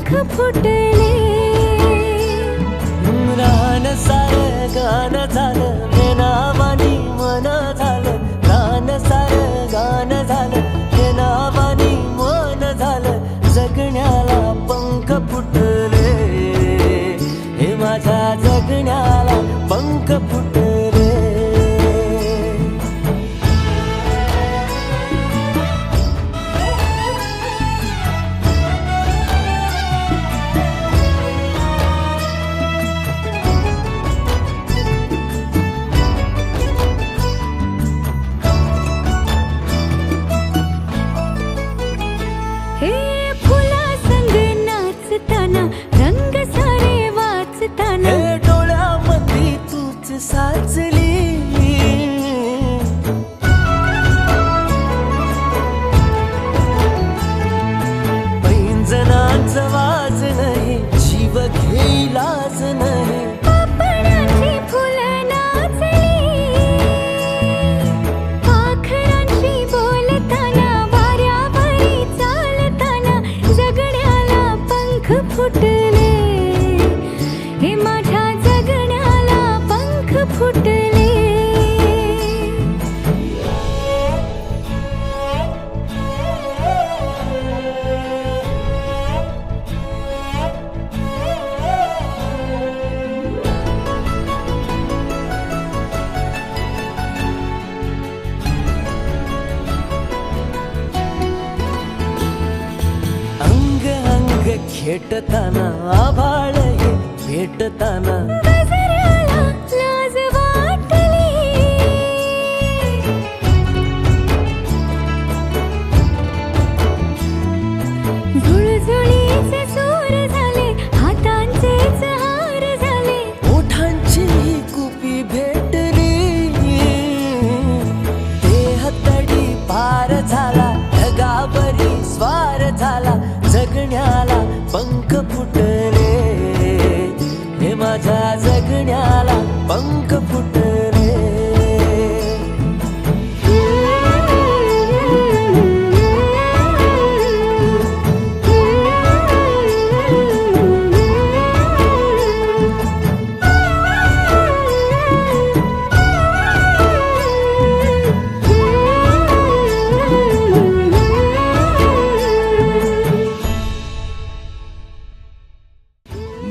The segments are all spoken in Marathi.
पंख फुटले। रान सारं गाणं झालं मेनावानी मन झालं, रान सारं गाणं झालं मेनावानी मन झालं, जगण्याला पंख फुटले, हे माझ्या जगण्याला पंख फुटले। हे फुला संग नाचताना रंग सारे वाचताना, हे डोळ्यामध्ये तूच साचली, पैंजणांचं वाज नाही जीव घेईलाच नाही, पापणाची फुलं नाचली, पाखरांशी बोलताना वाऱ्यावरी चालताना, जगण्याला पंख फुटले, हे माझ्या जगण्याला पंख फुटले। अंग अंग खेटताना आभाळ हे भेटताना, गजराला लाज वाटली, झुळझुळीचे सूर झाले हातांचेच हार झाले, ओठांची कुपी भेटली, देह तडी पार झाला ढगावरी स्वार झाला, जगण्याला पंख फुटले, हे माझ्या जगण्याला पंख फुटले।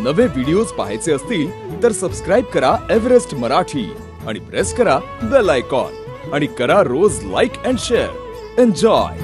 नवे व्हिडिओज पाहायचे असतील तर सबस्क्राईब करा एव्हरेस्ट मराठी आणि प्रेस करा बेल आयकॉन आणि करा रोज लाईक अँड शेअर। एन्जॉय।